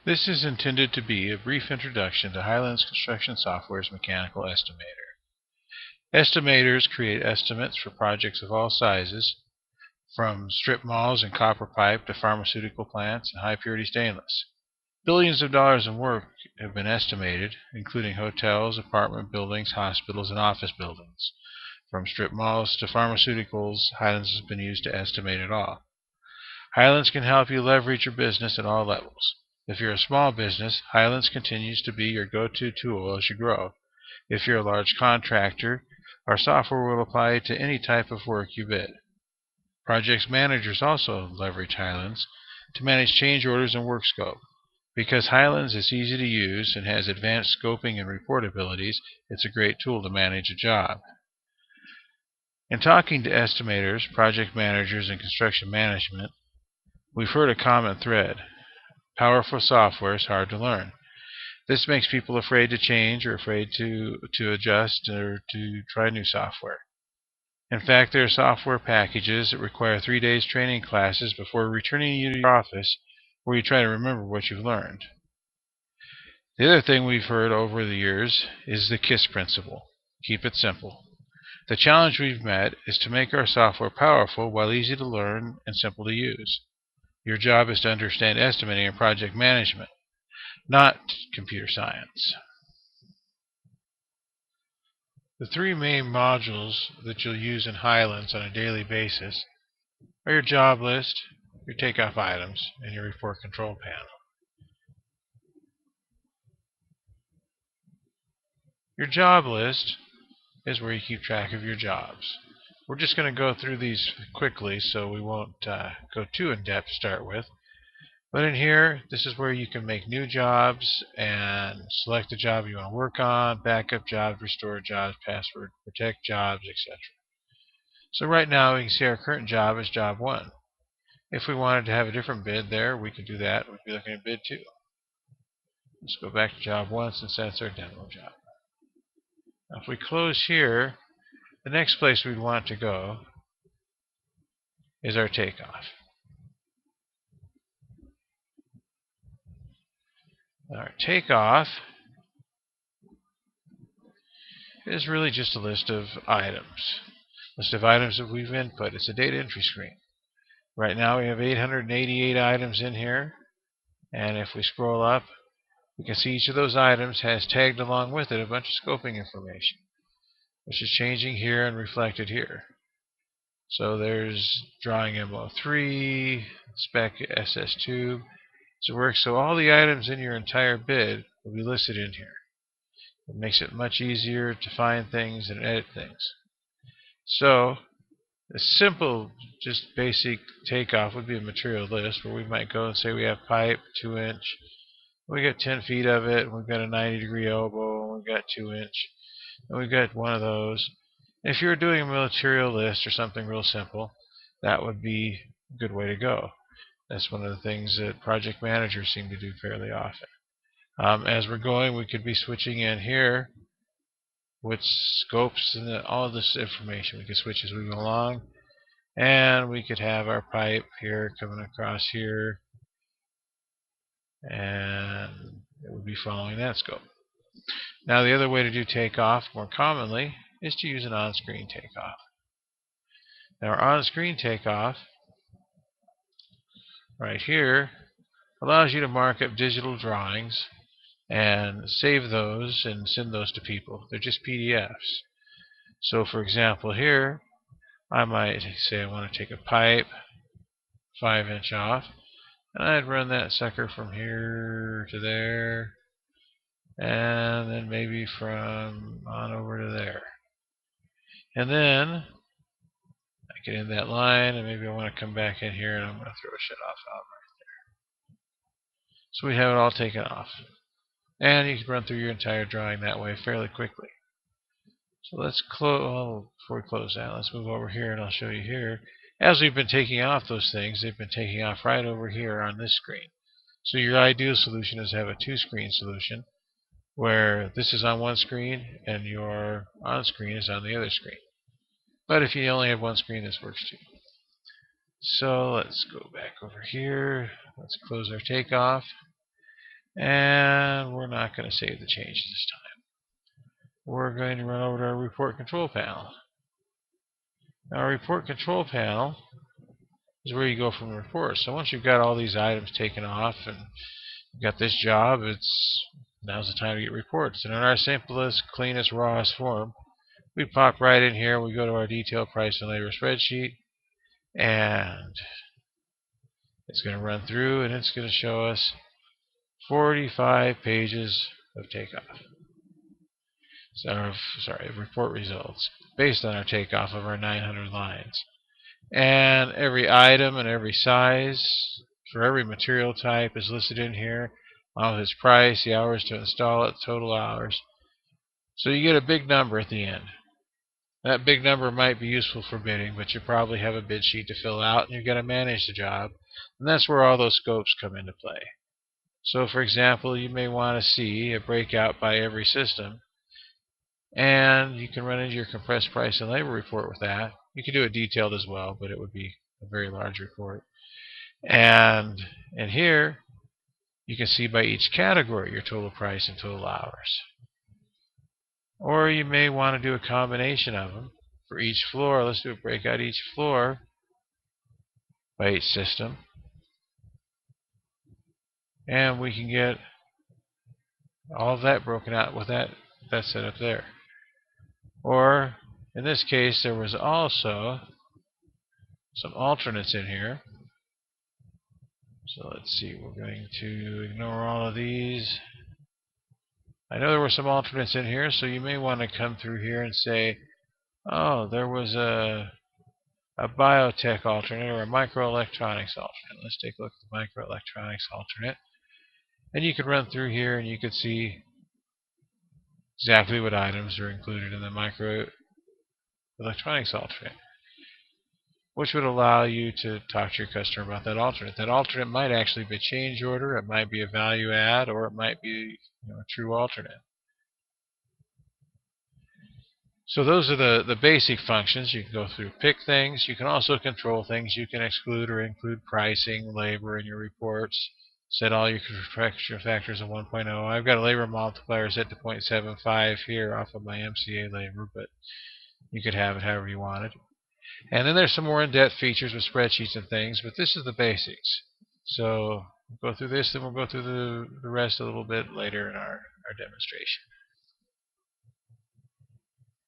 This is intended to be a brief introduction to Highlands Construction Software's Mechanical Estimator. Estimators create estimates for projects of all sizes, from strip malls and copper pipe to pharmaceutical plants and high-purity stainless. Billions of dollars in work have been estimated, including hotels, apartment buildings, hospitals, and office buildings. From strip malls to pharmaceuticals, Highlands has been used to estimate it all. Highlands can help you leverage your business at all levels. If you're a small business, Highlands continues to be your go-to tool as you grow. If you're a large contractor, our software will apply to any type of work you bid. Project managers also leverage Highlands to manage change orders and work scope. Because Highlands is easy to use and has advanced scoping and report abilities, it's a great tool to manage a job. In talking to estimators, project managers, and construction management, we've heard a common thread. Powerful software is hard to learn. This makes people afraid to change or afraid to adjust or to try new software. In fact, there are software packages that require 3 days training classes before returning you to your office where you try to remember what you've learned. The other thing we've heard over the years is the KISS principle. Keep it simple. The challenge we've met is to make our software powerful while easy to learn and simple to use. Your job is to understand estimating and project management, not computer science. The three main modules that you'll use in Highlands on a daily basis are your job list, your takeoff items, and your report control panel. Your job list is where you keep track of your jobs. We're just going to go through these quickly so we won't go too in-depth to start with. But in here, this is where you can make new jobs and select the job you want to work on, backup jobs, restore jobs, password, protect jobs, etc. So right now we can see our current job is job 1. If we wanted to have a different bid there, we could do that. We'd be looking at bid 2. Let's go back to job 1 since that's our demo job. Now if we close here, the next place we'd want to go is our takeoff. Our takeoff is really just a list of items. List of items that we've input. It's a data entry screen. Right now we have 888 items in here, and if we scroll up, we can see each of those items has tagged along with it a bunch of scoping information, which is changing here and reflected here. So there's drawing MO3, spec SS tube. So all the items in your entire bid will be listed in here. It makes it much easier to find things and edit things. So a simple, just basic takeoff would be a material list where we might go and say we have pipe 2-inch. We got 10 feet of it, and we've got a 90-degree elbow, and we've got 2-inch, and we've got one of those. If you're doing a material list or something real simple, that would be a good way to go. That's one of the things that project managers seem to do fairly often. As we're going, we could be switching in here with scopes and all of this information. We could switch as we go along, and we could have our pipe here coming across here, and it would be following that scope. Now the other way to do takeoff more commonly is to use an on-screen takeoff. Now our on-screen takeoff right here allows you to mark up digital drawings and save those and send those to people. They're just PDFs. So for example here, I might say I want to take a pipe 5-inch off, and I'd run that sucker from here to there, and then maybe from on over to there. And then I get in that line, and maybe I want to come back in here, and I'm going to throw a shut-off out right there. So we have it all taken off. And you can run through your entire drawing that way fairly quickly. So let's close. Before we close that, let's move over here, and I'll show you here. As we've been taking off those things, they've been taking off right over here on this screen. So your ideal solution is to have a 2-screen solution, where this is on one screen and your on-screen is on the other screen. But if you only have one screen, this works too. So let's go back over here. Let's close our takeoff. And we're not going to save the change this time. We're going to run over to our report control panel. Now, our report control panel is where you go from reports. So once you've got all these items taken off and you've got this job, now's the time to get reports. And in our simplest, cleanest, rawest form, we pop right in here. We go to our detailed price and labor spreadsheet, and it's going to run through, and it's going to show us 45 pages of takeoff. So, sorry, report results based on our takeoff of our 900 lines. And every item and every size for every material type is listed in here, along with its price, the hours to install it, total hours. So you get a big number at the end. That big number might be useful for bidding, but you probably have a bid sheet to fill out, and you've got to manage the job. And that's where all those scopes come into play. So, for example, you may want to see a breakout by every system, and you can run into your compressed price and labor report with that. You can do it detailed as well, but it would be a very large report. And in here, you can see by each category your total price and total hours. Or you may want to do a combination of them for each floor. Let's do a breakout each floor by each system. And we can get all of that broken out with that set up there. Or, in this case, there was also some alternates in here. So let's see, we're going to ignore all of these. I know there were some alternates in here, so you may want to come through here and say, oh, there was a biotech alternate or a microelectronics alternate. Let's take a look at the microelectronics alternate. And you could run through here and you could see exactly what items are included in the microelectronics alternate, which would allow you to talk to your customer about that alternate. That alternate might actually be a change order, it might be a value add, or it might be a true alternate. So those are the basic functions. You can go through, pick things. You can also control things. You can exclude or include pricing, labor in your reports. Set all your correction factors in 1.0. I've got a labor multiplier set to 0.75 here off of my MCA labor, but you could have it however you wanted. And then there's some more in-depth features with spreadsheets and things, but this is the basics. So we'll go through this, then we'll go through the rest a little bit later in our demonstration.